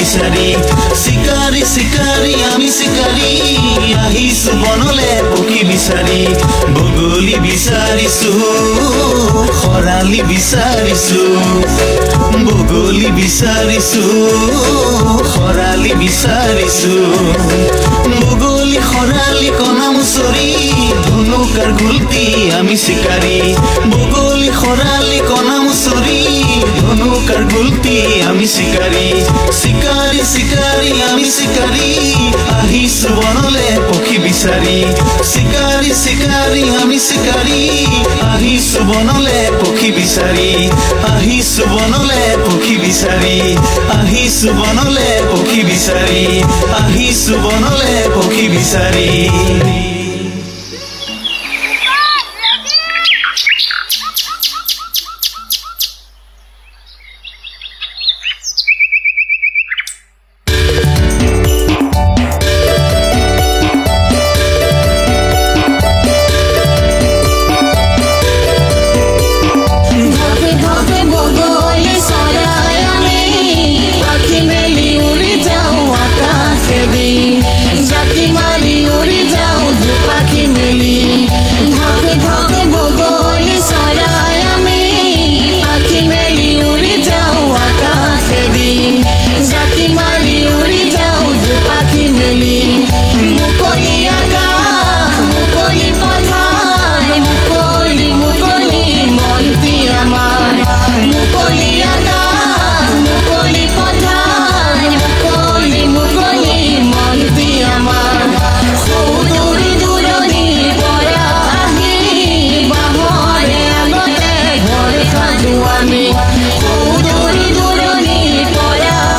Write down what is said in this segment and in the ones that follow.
বিচাৰি শিকাৰী শিকাৰী আমি শিকাৰী আহিছো বনলে পক্ষী বিচাৰি বগলী বিচাৰিছো খৰালি বিচাৰিছো বগলী বিচাৰিছো খৰালি বিচাৰিছো বগলী খৰালি কণা মুচৰি ধনুকাৰ গুলতি আমি শিকাৰী বগলী খৰালি কণা মুচৰি ধনুকাৰ গুলতি আমি শিকাৰী শিকাৰী শিকাৰী আমি শিকাৰী আহিছো বনলে পক্ষী বিচাৰি শিকাৰী শিকাৰী আমি শিকাৰী আহিছো বনলে পক্ষী বিচাৰি আহিছো বনলে পক্ষী বিচাৰি আহিছো বনলে পক্ষী বিচাৰি আহিছো বনলে পক্ষী বিচাৰি Duri duri pora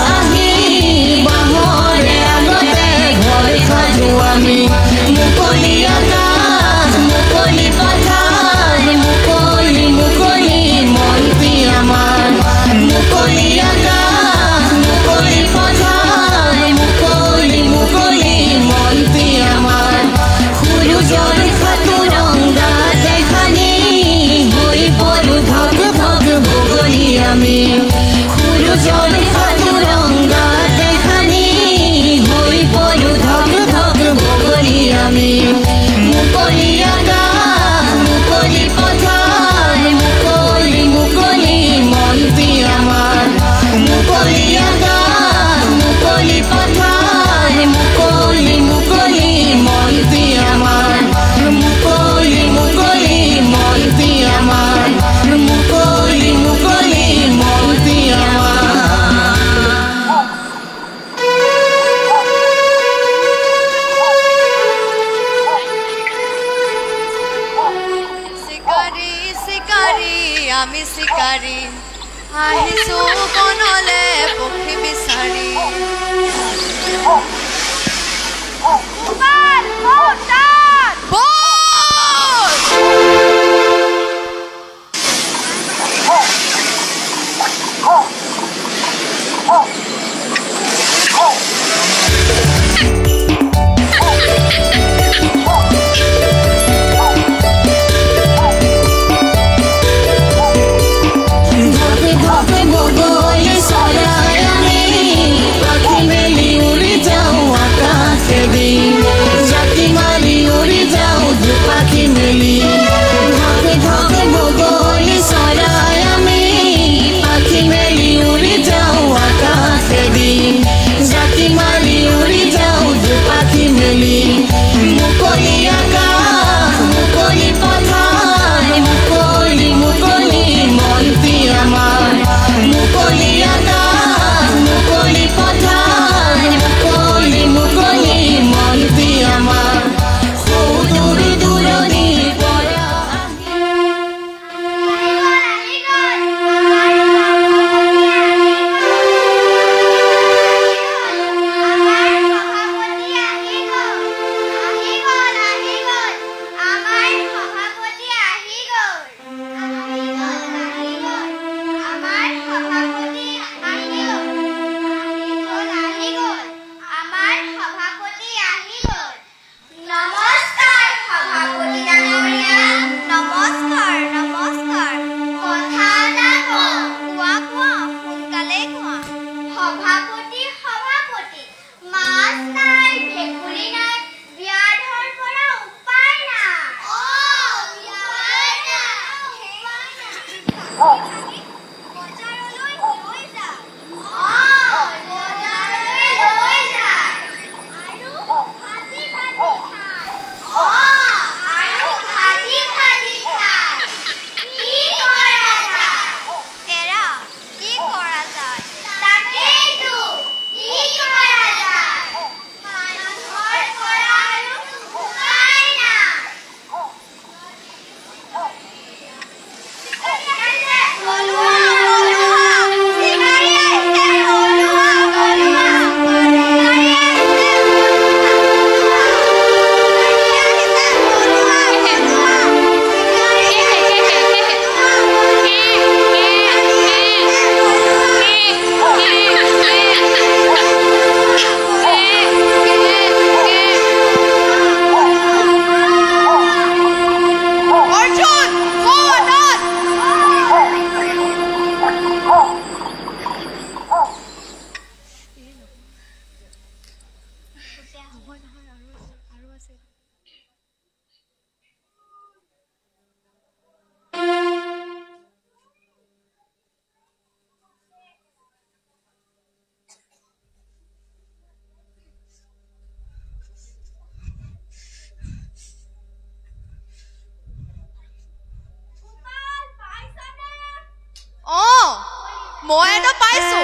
মই এটা পাইছো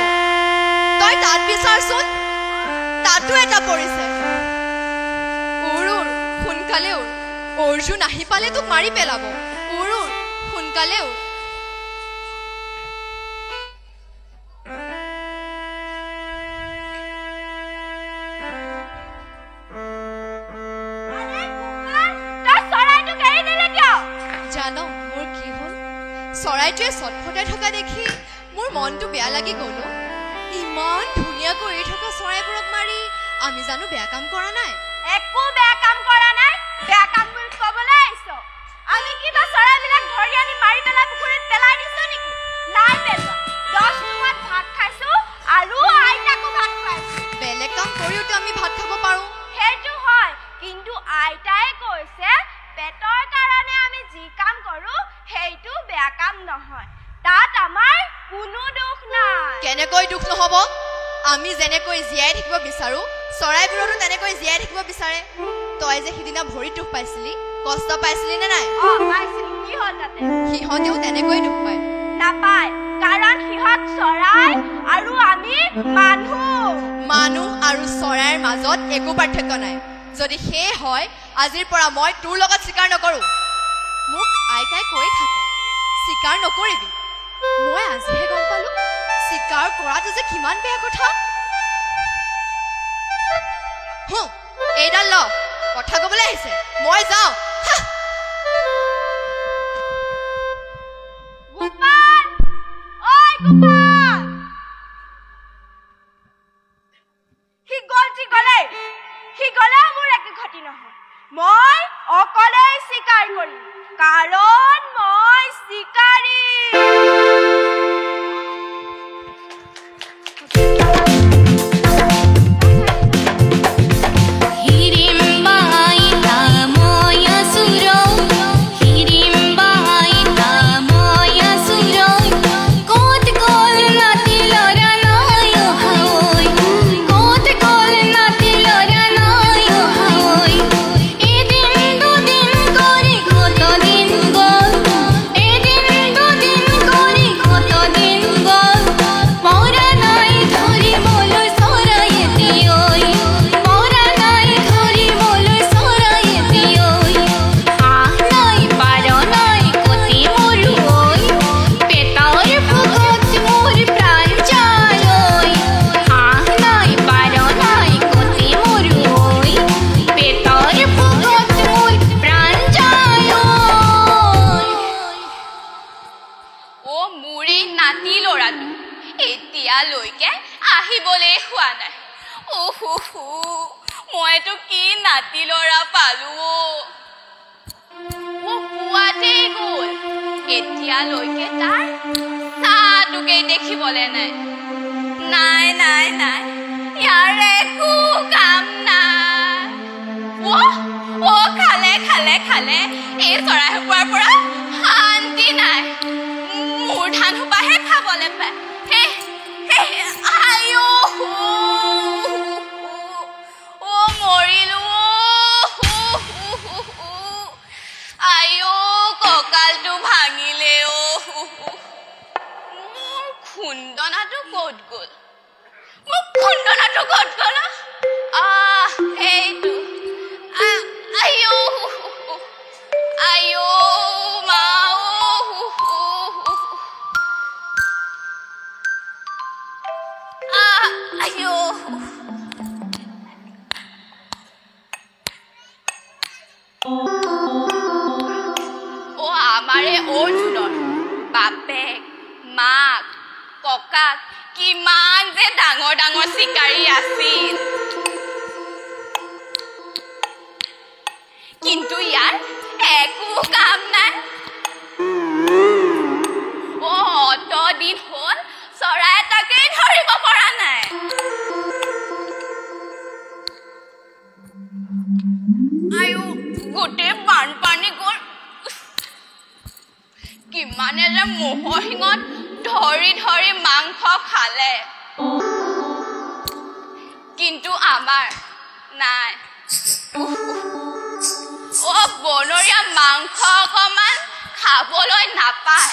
তই তাত বিচাৰচোন তাতো এটা পৰিছে উৰ উৰ সোনকালে উৰ অৰ্জুন আহি পালে তোক মাৰি পেলাব উৰ উৰ সোনকালে উৰ জানো মোৰ কি হ'ল চৰাইটোৱে চটফটাই থকা দেখি মোৰ মনটো বেয়া লাগি গ'ল ইমান ধুনীয়া কৰি থকা চৰাইবোৰক মাৰি আমি জানো বেয়া কাম কৰা নাই একো বেয়া কাম কৰা নাই বেয়া কাম বুলি ক'বলৈ আহিছো আমি কিবা চৰাইবিলাক ধৰি আনি মাৰি পেলাই পুখুৰীত পেলাই দিছো নেকি নাই পেলোৱা 10 টুকুৰা ভাত খাইছো আৰু আইতাকো ভাত খুৱাইছো বেলেগ কাম কৰিওতো আমি ভাত খাব পাৰো সেইটো হয় কিন্তু আইতাই কৈছে পেটৰ কাৰণে আমি যি কাম কৰো সেইটো বেয়া কাম নহয় তাত আমাৰ কোনো দুখ নাই কেনেকৈ দুখ নহব আমি যেনেকৈ জীয়াই থাকিব বিচাৰো চৰাইবোৰতো তেনেকৈ জীয়াই থাকিব বিচাৰে তই যে সিদিনা ভৰিত দুখ পাইছিলি কষ্ট পাইছিলি নে নাই পাইছিলি কি হ'ল তাতে সিহঁতেও তেনেকৈ দুখ পায় নাপায় কাৰণ সিহঁত চৰাই আৰু আমি মানুহ আৰু চৰাইৰ মাজত একো পাৰ্থক্য নাই যদি সেই হয় আজিৰ পৰা মই তোৰ লগত চিকাৰ নকৰো মোক আইতাই কৈ থাকে চিকাৰ নকৰিবি মই আজিহে গম পালো চিকাৰ কৰাটো যে কিমান বেয়া কথা এইডাল ল কথা ক'বলৈ আহিছে মই যাওঁ গোপাল ঐ গোপাল সি গ'লে মোৰ একো ক্ষতি নহয় মই অকলে চিকাৰ কৰিম কাৰণ মই চিকাৰী মইতো কি নাতি লৰা পালো মোক পুৱাতেই গ'ল এতিয়ালৈকে তাৰ চাটোকে দেখিবলৈ নাই নাই নাই নাই ইয়াৰ একো কাম নাই খালে খালে খালে এই চৰাই সোপাৰ পৰা শান্তি নাই মোৰ ধান সোপাহে খাবলৈ পায় আইও মৰিলো আইও কঁকালটো ভাঙিলে মোৰ খুন্দনাটো ক'ত গ'ল এইটো আইও আইও মা আইও আমাৰে অৰ্জুনৰ বাপেক মাক ককাক কিমান যে ডাঙৰ ডাঙৰ চিকাৰী আছিল কিন্তু ইয়াৰ একো কাম নাই অত দিন হ'ল চৰাই এটাকেই ধৰিব পৰা নাই আয়ো গোটেই বানপানী গ'ল কিমানে যে মহৰ শিঙত ধৰি ধৰি মাংস খালে কিন্তু আমাৰ নাই বনৰীয়া মাংস অকমান খাবলৈ নাপায়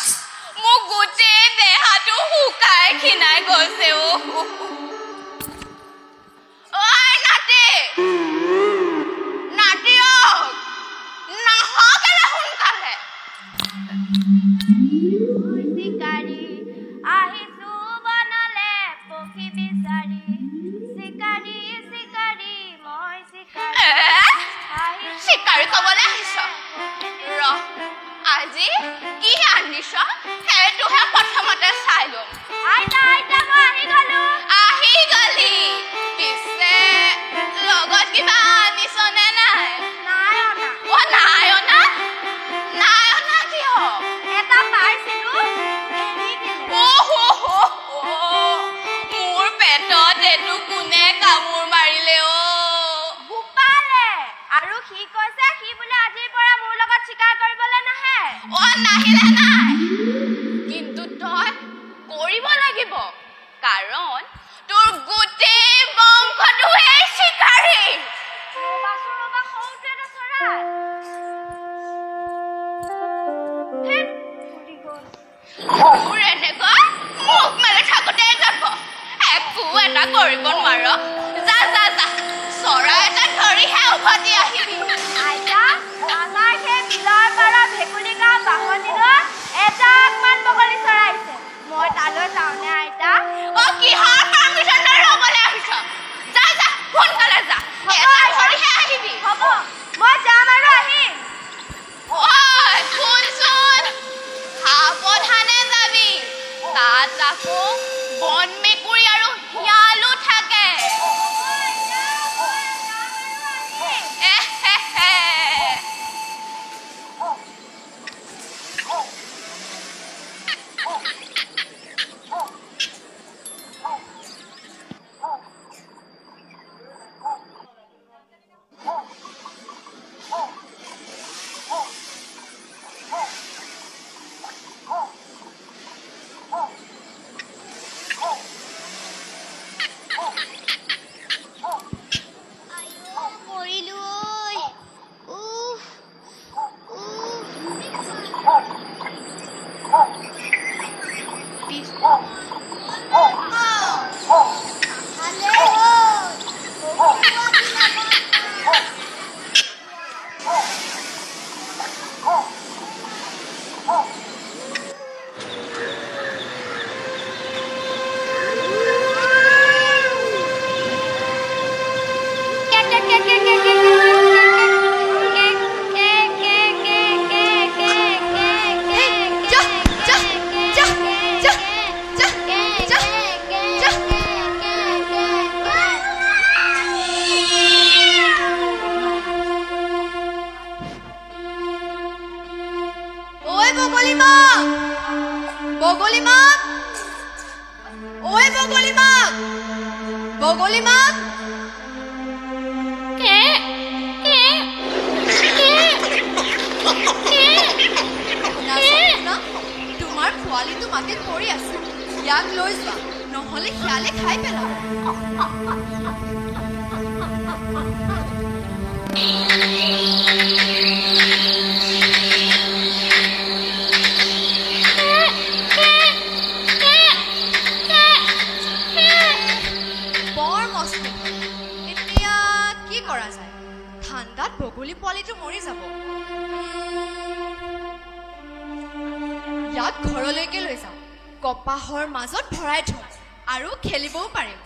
মোক গোটেই দেহাটো শুকাই খিনাই গৈছে ঐ নাতি নাহকেলে সোনকালে চিকাৰী আহিছো বনলে পক্ষী বিচাৰি চিকাৰী চিকাৰী মই চিকাৰী কবলৈ আহিছ ৰ আজি কি আনিছ সেইটোহে প্ৰথমতে চাই লম আইতা আইতা মই আহি গলি পিছে লগত কিবা আনিছনে নাই নাই অনা কিয় এটা পাইছিলো মোৰ পেটত এইটো কোনে কামোৰ মাৰিলে গোপালে আৰু সি কৈছে সি বোলে আজিৰ পৰা মোৰ লগত চিকাৰ কৰিবলৈ নাহে নাহিলে নাই কিন্তু তই কৰিব লাগিব কাৰণ তোৰ গোটেই বংশটোৱেই চিকাৰী মোৰ এনেকৈ মুখ মেলি থাকোতে যাব একো এটা কৰিব নোৱাৰ যা যা যা চৰাই এটা ধৰিহে উভতি আহিবি আইতা আমাৰ সেই বিলৰ পাৰা ভেকুলী গাঁও বাহনীৰত এজাকমান বগলী চৰাই আছে মই তালৈ যাওঁনে আইতা কিহৰ পাৰ্মিশ্যন ল'বলৈ আহিছ যা যা সোনকালে যা এটা ধৰিহে আহিবি হ'ব মই যাম আৰু আহিম শুনচোন সাৱধানে যাবি তাত আকৌ বন মেকুৰী আৰু শিয়ালো থাকে তোমাৰ খোৱালিটো মাটিত পৰি আছে ইয়াক লৈ যোৱা নহলে শিয়ালে খাই পেলাব বৰ মস্ত এতিয়া কি কৰা যায় ঠাণ্ডাত বগলী পোৱালিটো মৰি যাব ইয়াক ঘৰলৈকে লৈ যাওঁ কপাহৰ মাজত ভৰাই থওঁ আৰু খেলিবও পাৰিম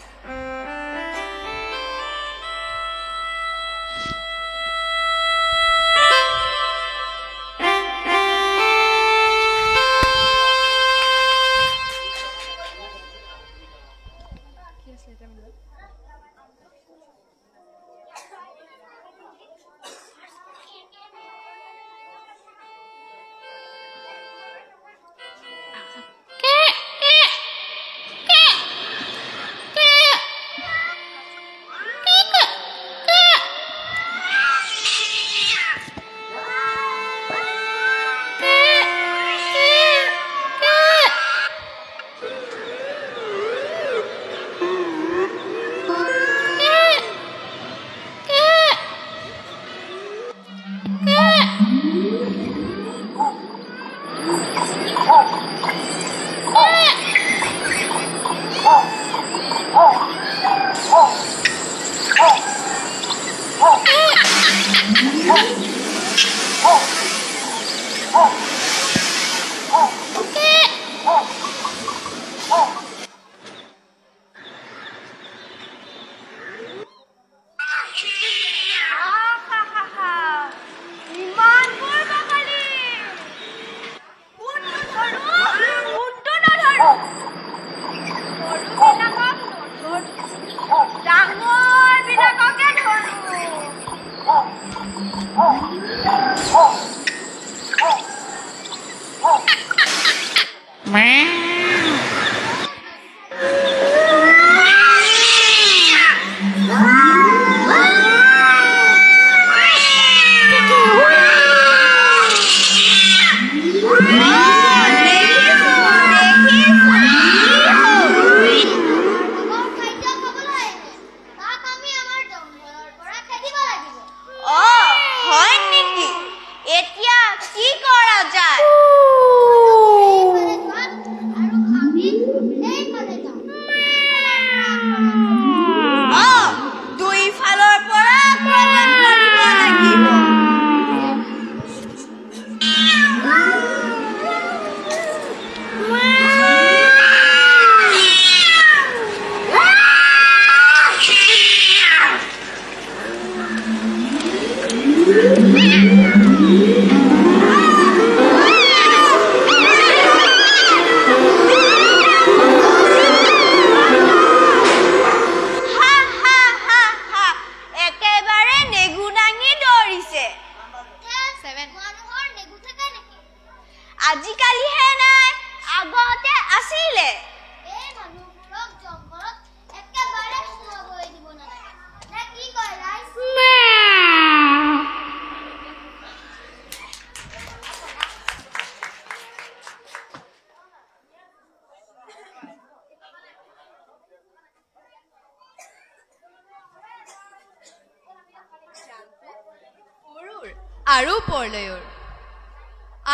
আৰু ওপৰলৈৰ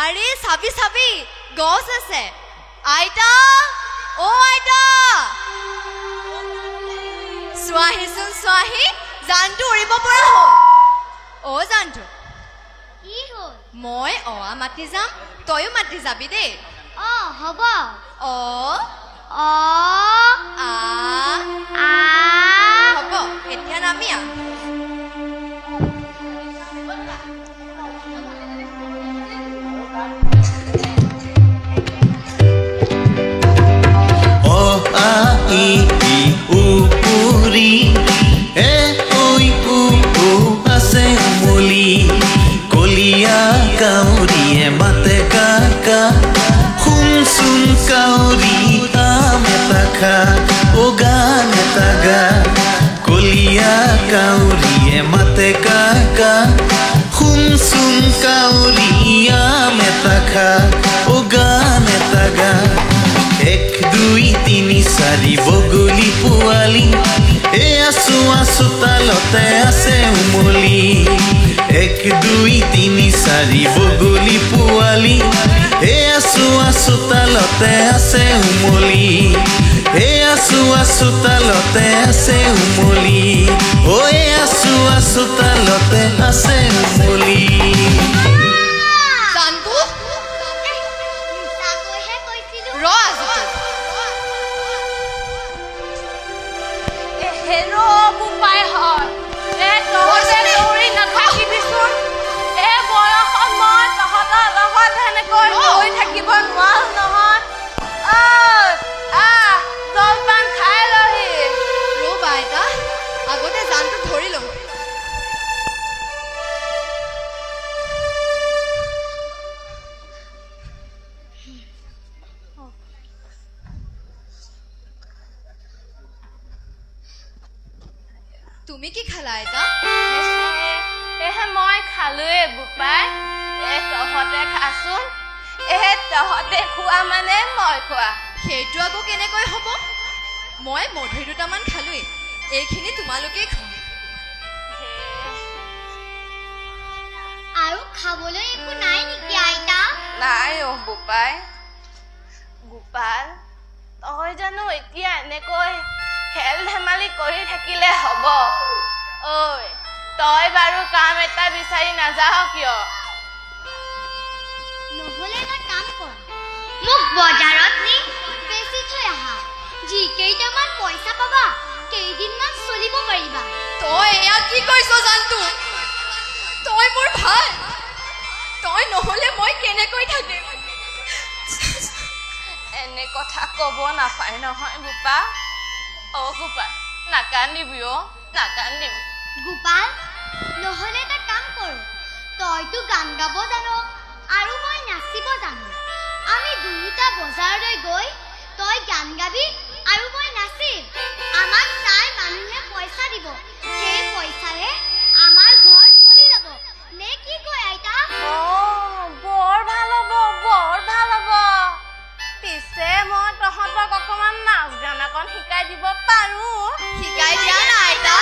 আৰে চাবি চাবি গছ আছে আইতা অ আইতা চোৱাহিচোন চোৱাহি জানটো উৰিব পৰা হ'ল অ জানটো কি হ'ল মই অৱা মাতি যাম তয়ো মাতি যাবি দেই অ হ'ব অ অ আ আ হ'ব এতিয়া নামি আহ উপৰি আছে উমলি কলিয়া কাউৰীয়ে মাতে কাকা শুনচোন কাউৰী আম এটা খা অ গান এটা গা কলিয়া কাউৰীয়ে মাতে কাকা শুনচোন কাউৰী আম এটা খা অ গান এটা গা 1 2 3 4 বগলী পোৱালি এয়া চোৱা চোতালতে আছে উমলি 1 2 3 4 বগলী পোৱালি এয়া চোৱা চোতালতে আছে উমলি এয়া চোৱা চোতালতে আছে উমলি ও এয়া চোৱা চোতালতে আছে উমলি আগতে জানটো ধৰি লওঁ তুমি কি খালা আইতা মই খালোৱে বুপাই তহঁতে খাচোন তহঁতে খোৱা মানে মই খোৱা সেইটো আকৌ কেনেকৈ হ'ব মই মধুৰি দুটামান খালোৱে এইখিনি তোমালোকেই খোৱা আৰু খাবলৈ একো নাই নেকি আইতা নাই অ বুপাই গোপাল তই জানো এতিয়া এনেকৈ খেল ধেমালি কৰি থাকিলে হ'ব ঐ তই বাৰু কাম এটা বিচাৰি নাযাও কিয় নহলে এটা কাম কৰ মোক বজাৰত নি বেছি থৈ আহা যি কেইটামান পইচা পাবা কেইদিনমান চলিব পাৰিবা তই এয়া কি কৈছ জানটো তই মোৰ ভাল তই নহলে মই কেনেকৈ থাকিম এনে কথা কব নাপায় নহয় গোপা অ গোপাল নাকান্দিবি অ নাকান্দিবি গোপাল নহলে এটা কাম কৰো তইতো গান গাব জানো আৰু মই নাচিব জানো আমি দুয়োটা বজাৰলৈ গৈ তই গান গাবি আৰু মই নাচিম আমাক চাই মানুহে পইচা দিব সেই পইচাৰে আমাৰ ঘৰ চলি যাব নে কি কয় আইতা বৰ ভাল হ'ব পিছে মই তহঁতক অকমান নাচ গান অকণ শিকাই দিব পাৰো শিকাই দিয়া না আইতা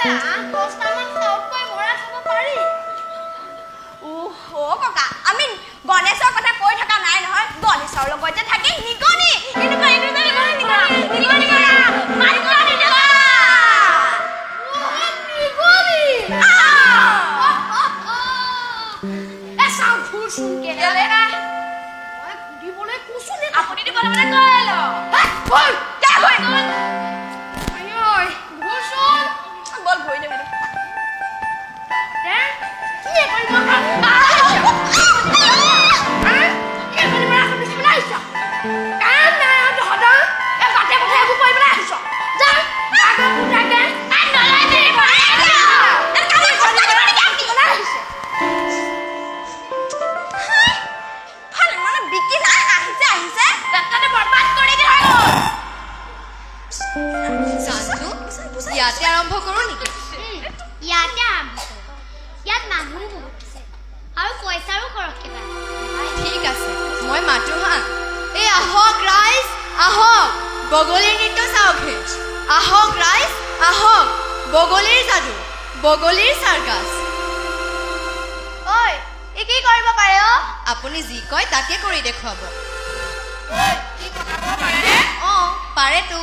Hả? বলে চাউৰ লগতে থাকি নিগনি কিন্তু এইটো যে নিগনি কৰা মাৰি কৰা নিদিবা নিগনি এসা ফুসুকে দেলে না মই দিবলে কুছুনে আপুনি দিবলে মানে কইল বল কে কই আয় ঘুষুন বল ভই নেবে হ্যাঁ কি কইব কে কইব রাখ বিসমিল্লাহ কাম না হদা এ গাতে কথা একু কইব না আইছ যা আগা পুটাকে আই নলাই দি বলে এ কামে কথা বলে কি আইছ ভালে মানে বিকি না আহিছে ডাক্তারে বরবাদ করে দি হয় জানু ইয়াতে আৰম্ভ কৰো নেকি ইয়াতে আৰম্ভ কৰো ইয়াত মানুহ বহুত আছে আৰু পইচাৰো খৰচকে পায় ঠিক আছে মই মাতো হা এই আহক ৰাইজ আহক বগলীৰ নৃত্য চাওকহে আহক ৰাইজ আহক বগলীৰ যাদু বগলীৰ সাৰ্কাছ ঐ ই কি কৰিব পাৰে অ আপুনি যি কয় তাকে কৰি দেখুৱাব কি কথা কব পাৰে অ পাৰেতো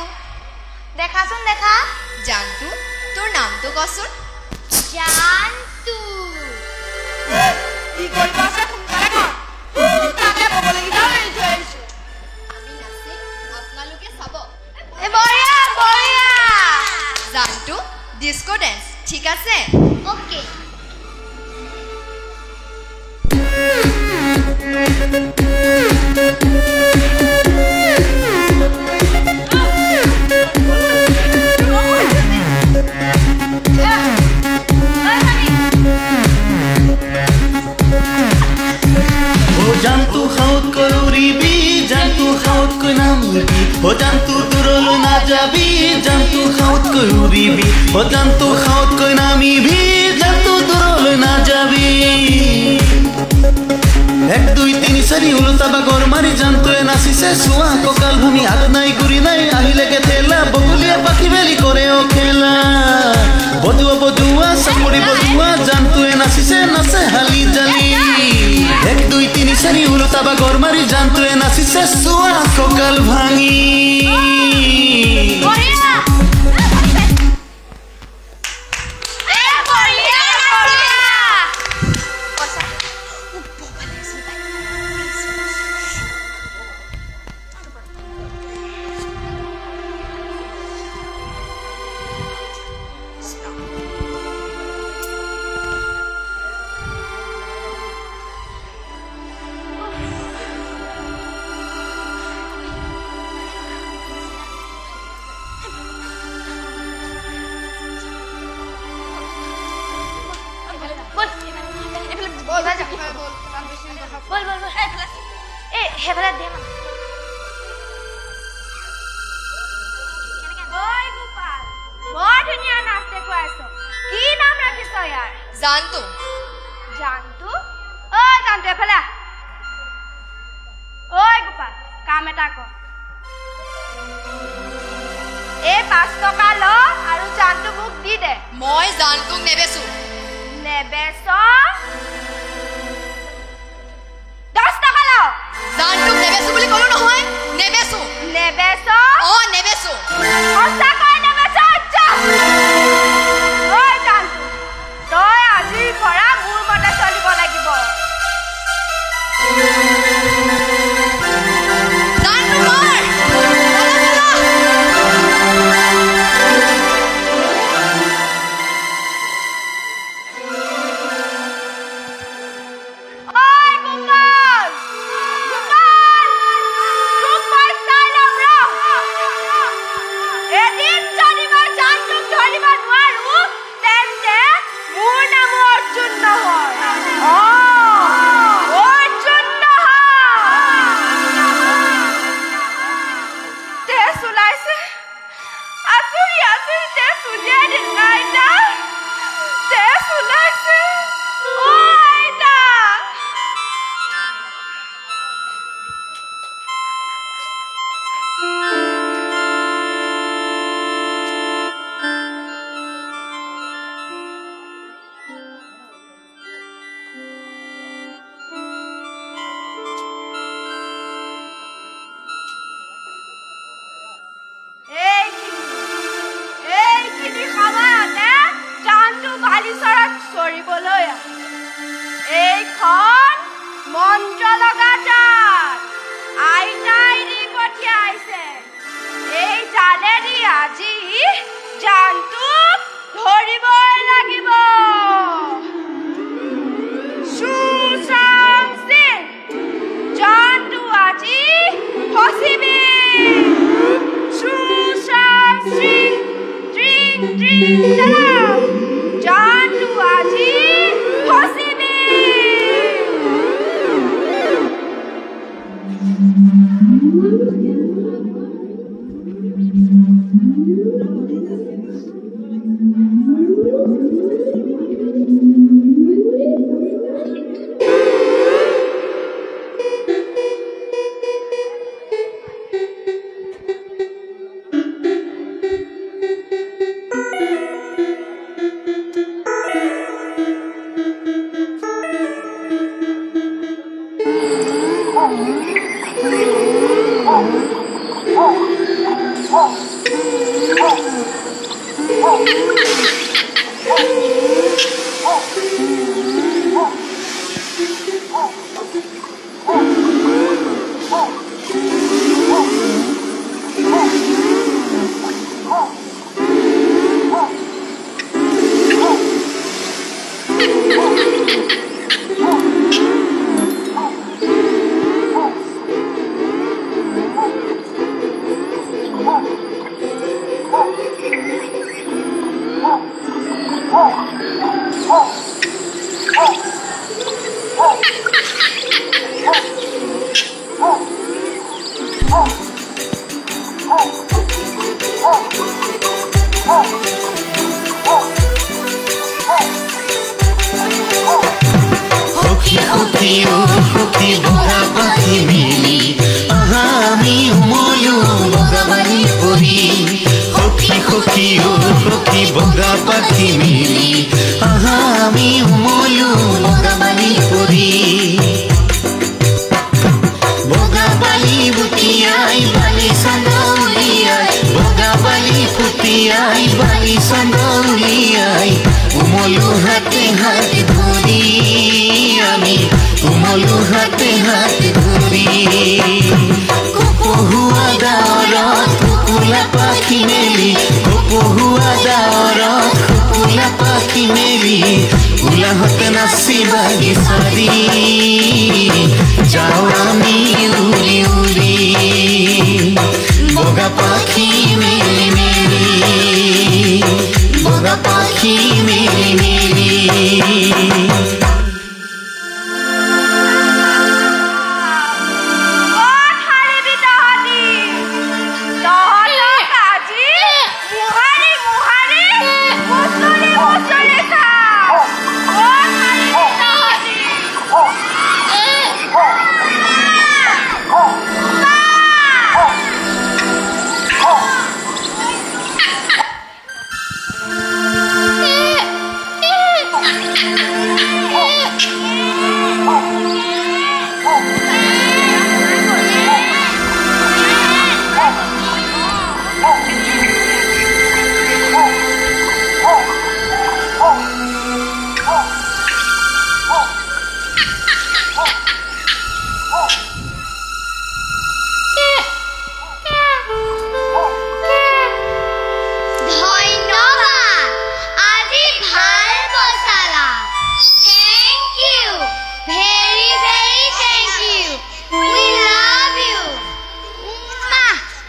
দেখাচোন দেখা জানু তোৰ নামটো কচোন জানতু কি কৰিব আছে সোনকালে কৰ তাকে বগলী গিটা লৈ থৈছো আমি নাচিম আপোনালোকে চাব এ বঢ়িয়া বঢ়িয়া জানু ডিস্কো ডেন্স ঠিক আছে ওকে জানতু খাওত কৈ উৰিবি জানতু খাওত কৈ নামিবি ও জানতু দূৰলৈ নাযাবি জানতু খাওত কৈ উৰিবি ও জানতু খাওত কৈ নামিবি জানতু দূৰলৈ নাযাবি 1 2 3 4 উলটা বাগৰ মাৰি জানতুৱে নাচিছে চোৱা ককাল ভূমি আগ নাই গুৰি নাই আহিলেকে ঠেলা বগলীয়ে পাখি বেলি কৰে অ খেলা বজুৱা বজুৱা চামৰি বজুৱা জানতুৱে নাচিছে নাচে হালি জালি 1 2 3 4 উলটা বাগৰ মাৰি জানতুৱে নাচিছে চোৱা ককাল ভাঙি বঢ়িয়া এ বঢ়িয়া বঢ়িয়া পইচা বল বল বল এ হেভলা দে মানে ওই গোপাল বৰ ধুনীয়া নাচ দেখুৱাইছ কি নাম ৰাখিছ ইয়াৰ জানু জানতু ঐ জানতু এফালে ঐ গোপাল কাম এটা কৰ এই 5 টকা ল আৰু জানতু মোক দি দে মই জানুক নেবেচো নেবেছ 10 টকা ল জানুক নেবেচো বুলি ক'লো নহয় নেবেচো নেবেছ অ নেবেচো সঁচাকৈ নেবেছ ঐ জানতু তই আজিৰ পৰা মোৰ মতে চলিব লাগিব জানু মাৰ ধৰিবলৈ এইখন মন্ত্ৰ লগা জাল আইতাই দি পঠিয়াইছে এই জালেদি আজি জানটোক ধৰিবই লাগিব সুশাংসিং জানটো আজি ফচিবি সুশাংসিং ড্ৰিং ড্ৰিং দাম জানটো আজি ফচিবি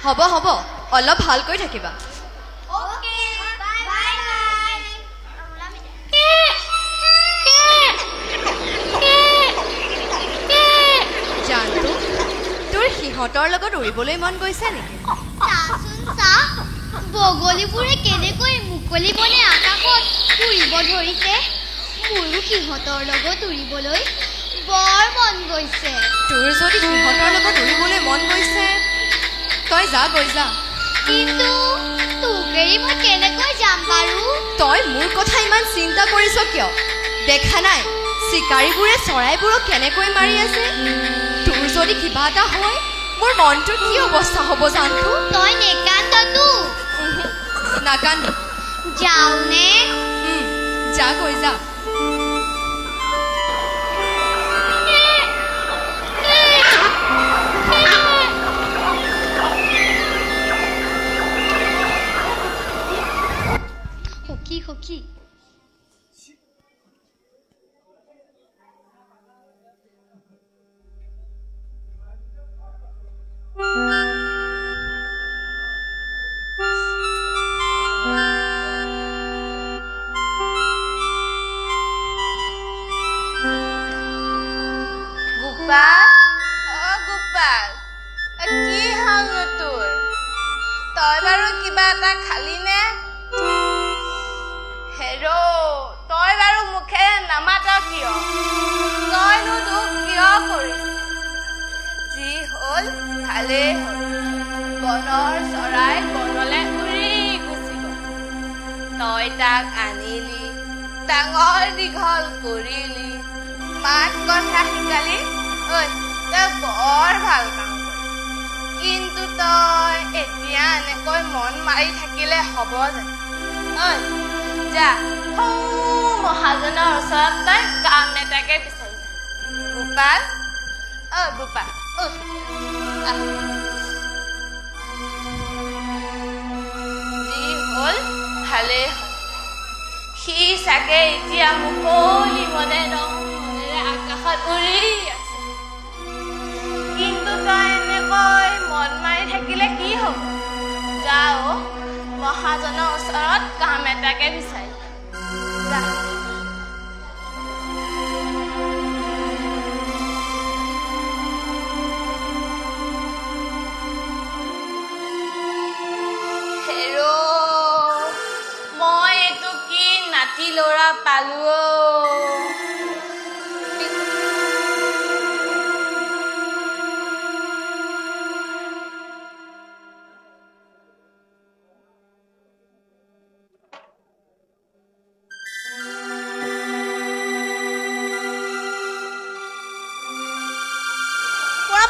হ'ব হ'ব অলপ ভালকৈ থাকিবা জানটো তোৰ সিহঁতৰ লগত উৰিবলৈ মন গৈছে নেকি বগলীবোৰে কেনেকৈ মুকলি বনে আকাশত উৰিব ধৰিছে মোৰো সিহঁতৰ লগত উৰিবলৈ বৰ মন গৈছে তোৰ যদি সিহঁতৰ লগত উৰিবলৈ মন গৈছে তই যা গৈ যা কিন্তু তোকেৰি মই কেনেকৈ যাম বাৰু তই মোৰ কথা ইমান চিন্তা কৰিছ কিয় দেখা নাই চিকাৰীবোৰে চৰাইবোৰক কেনেকৈ মাৰি আছে তোৰ যদি কিবা এটা হয় মোৰ মনটোৰ কি অৱস্থা হ'ব জানটো তই নেকান্দতো নাকান্দো যাওঁনে যা গৈ যা তই বাৰু কিবা এটা খালি নে হেৰো তই বাৰু মুখে নামাত কিয় তইনো দুখ কিয় কৰিছ যি হ'ল ভালেই হ'ল বনৰ চৰাই বনলে উৰি গুচি গ'ল তই তাক আনিলি ডাঙৰ দীঘল কৰিলি মাক কথা শিকালি ঐ তই বৰ ভাল কাম কৰিলি কিন্তু তই এতিয়া এনেকৈ মন মাৰি থাকিলে হ'ব জানো ঐ যা মহাজনৰ ওচৰত তই কাম এটাকে বিচাৰি যা গোপাল গোপাল যি হ'ল ভালেই হ'ল সি চাগে এতিয়া মুকলি মনেৰে আকাশত উৰি আছে কিন্তু তই এনেকৈ মন মাৰি থাকিলে কি হ'ব যাও মহাজনৰ ওচৰত কাম এটাকে বিচাৰি যা ল'ৰা পালো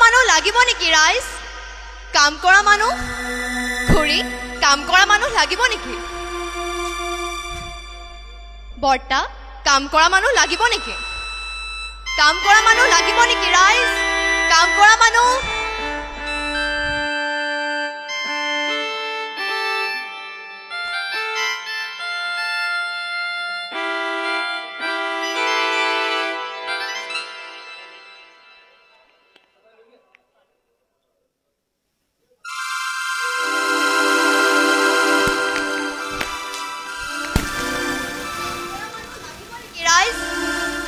মানুহ লাগিব নেকি ৰাইজ কাম কৰা মানুহ খুৰী কাম কৰা মানুহ লাগিব নেকি বৰ্তা কাম কৰা মানুহ লাগিব নেকি কাম কৰা মানুহ লাগিব নেকি ৰাইজ কাম কৰা মানুহ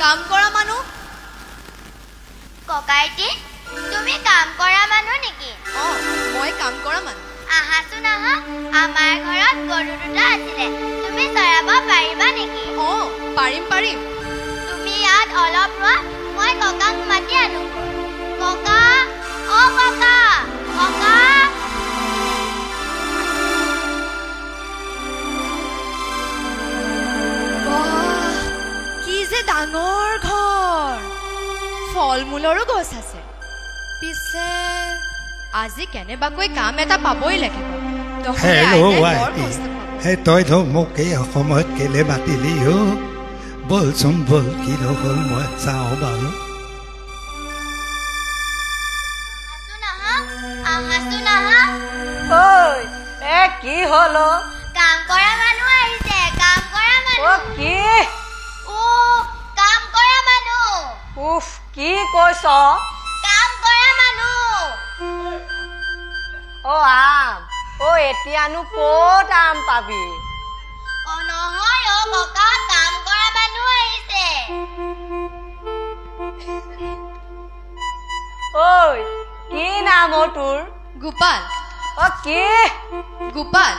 কাম কৰা মানুহ ককাইটি তুমি কাম কৰা মানুহ নেকি মই কাম কৰা মানুহ আহাচোন আহা আমাৰ ঘৰত গৰু দুটা আছিলে তুমি চৰাব পাৰিবা নেকি পাৰিম পাৰিম তুমি ইয়াত অলপ ৰোৱা মই ককাক মাতি আনো ককা ককা ককা ডাঙৰ ঘৰ ফল মূলৰো গছ আছে পিছে আজি কেনেবাকৈ কাম এটা পাবই লাগিব তই মোক এই অসমত কেলে মাতিলি বলচোন বল কি হ'ল মই চাওঁ বাৰু কি হল কাম কৰা মানুহ আহিছে কাম কৰা মানুহ কি উফ কি কৈছ কাম কৰা মানুহ আম এতিয়ানো ক'ত আম পাবি নহয় ককা কাম কৰা মানুহ আহিছে কি নাম তোৰ গোপাল কি গোপাল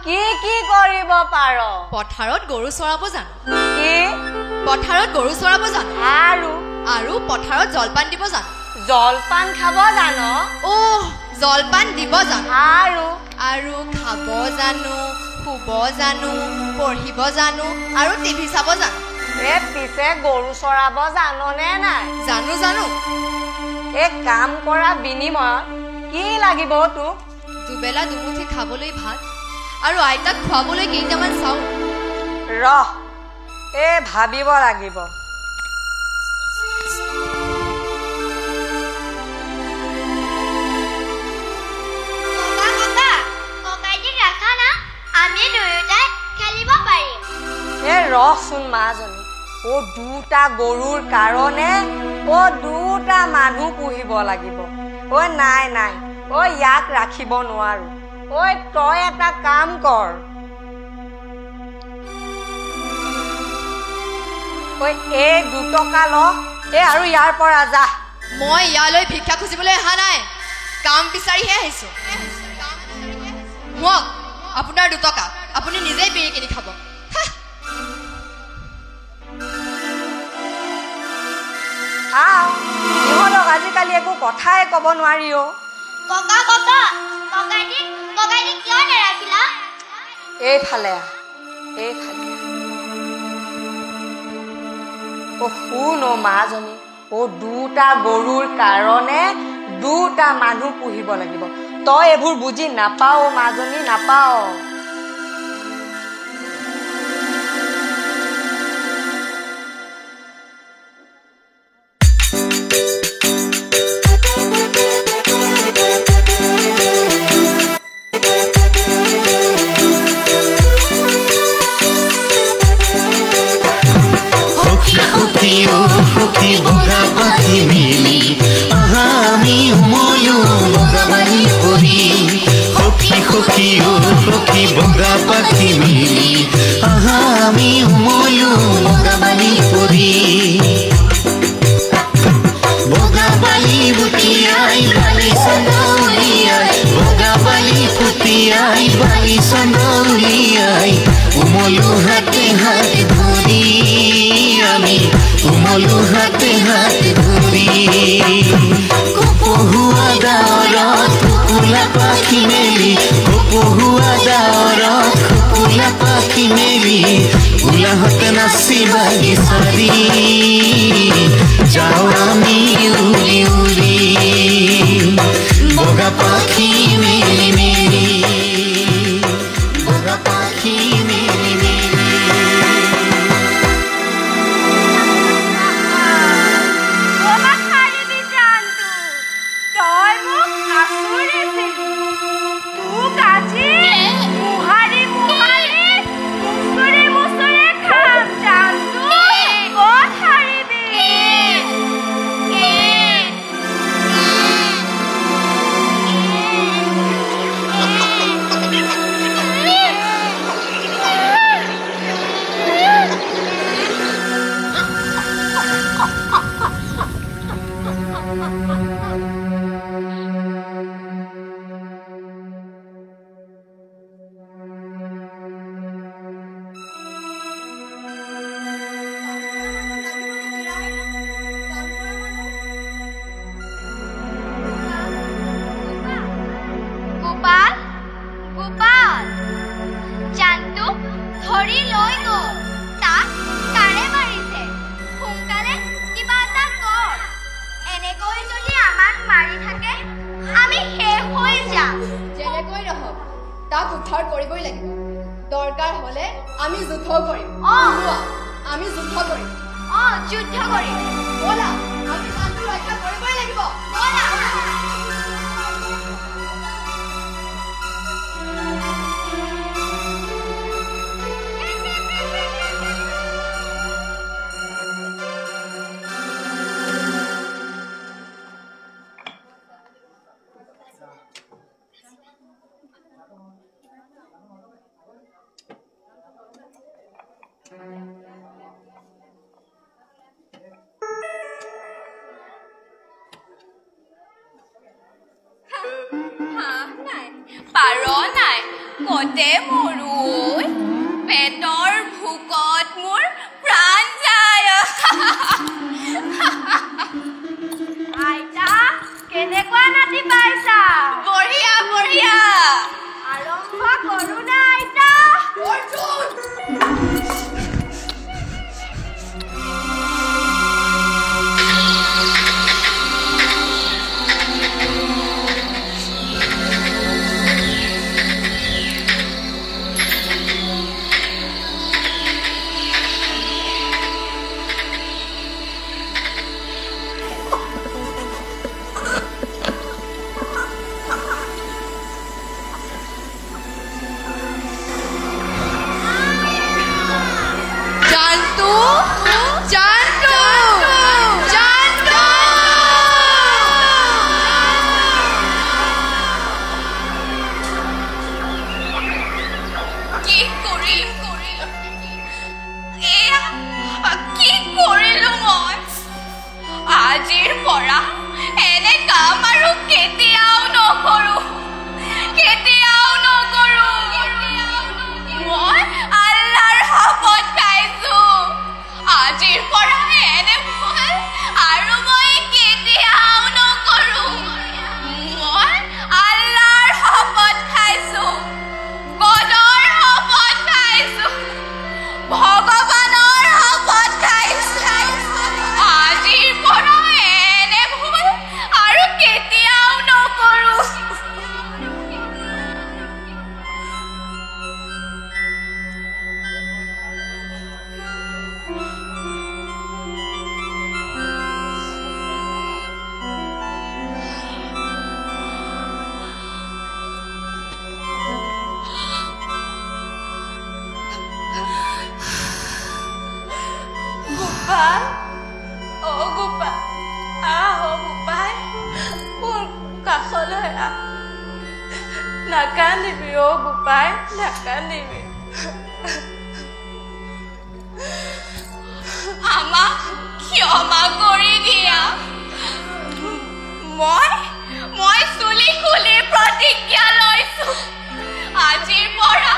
কি কি কৰিব পাৰ পথাৰত গৰু চৰাব জানো কি পথাৰত গৰু চৰাব জানো আৰু পথাৰত জলপান দিব জানো জলপান খাব জানো জলপান দিব জানো আৰু খাব জানো শুব জানো পঢ়িব জানো আৰু টিভি চাব জানো পিছে গৰু চৰাব জাননে নাই জানো জানো কাম কৰা বিনিময়ত কি লাগিব তোক দুবেলা দুমুঠি খাবলৈ ভাত আৰু আইতাক খুৱাবলৈ কেইটামান চাউল ভাবিব লাগিব আমি দুয়োটাই খেলিব পাৰিম ৰহচোন মাজনী দুটা গৰুৰ কাৰণে দুটা মানুহ পুহিব লাগিব নাই নাই ইয়াক ৰাখিব নোৱাৰো তই এটা কাম কৰ এই 2 টকা ল আৰু ইয়াৰ পৰা যা মই ইয়ালৈ ভিক্ষা খুজিবলৈ অহা নাই কাম বিচাৰিহে আহিছো মোক আপোনাৰ 2 টকা আপুনি নিজেই বিৰি কিনি খাব ইহঁতক আজিকালি একো কথাই ক'ব নোৱাৰি অ ককাইটি কিয় নেৰাখিলা এইফালে শুন মাজনী 2টা গৰুৰ কাৰণে 2টা মানুহ পুহিব লাগিব তই এইবোৰ বুজি নাপাও মাজনী নাপাও সখী বগা পাখি মেলি আমি উমলো বগাবালি পৰি সখী সখী বগা পাখি মেলি আমি উমলো বগাবালি পৰি বগাবালি বুটিয়াই বালি চন্দৌলিয়াই বগাবালি ফুটিয়াই বালি চন্দৌলিয়াই উমলো হাতে হাতে ধৰি আমি উমলো হাতে হাতে ধৰি কপহুৱা ডাৱৰত কুকুলা পাখি মেলি কপহুৱা ডাৱৰত কুকুলা পাখি মেলি উলাহত নাচিবা বিচাৰি যাওঁ আমি উৰি উৰি বগা পাখি মেলি মেলি বগা পাখি মেলি তাক উদ্ধাৰ কৰিবই লাগিব দৰকাৰ হলে আমি যুদ্ধ কৰিম আমি যুদ্ধ কৰিম যুদ্ধ কৰিম বলা আমি শান্তি ৰক্ষা কৰিবই লাগিব বলা পাৰ নাই কতে মৰো পেটৰ ভোকত মোৰ প্ৰাণ যায় আইতা কেনেকুৱা নাতি পাইছা বঢ়িয়া বঢ়িয়া আৰম্ভ কৰো না আইতা অৰ্জুন আজিৰ পৰা এনে কাম আৰু কেতিয়াও নকৰো গোপাল অ গোপাল আহ গোপাল মোৰ কাষলৈ আহ নাকান্দিবি অ গোপাল নাকান্দিবি আমাক ক্ষমা কৰি দিয়া মই চুলি খুলি প্ৰতিজ্ঞা লৈছো আজিৰ পৰা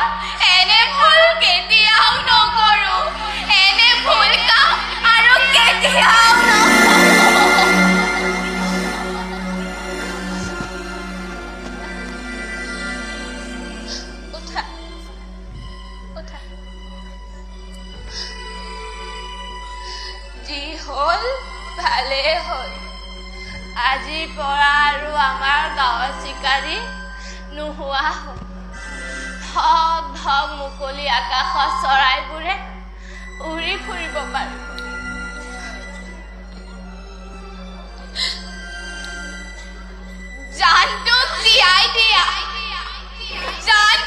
এনে ভুল কেতিয়াও নকৰো এনে ভুল কাম আৰু কেতিয়াও যি হল ভালে হল আজিৰ পৰা আৰু আমাৰ গাঁৱৰ চিকাৰী নোহোৱা হ'ল ধক ধক মুকলি আকাশৰ চৰাইবোৰে উৰি ফুৰিব পাৰিব জানটোক জীয়াই দিয়া জান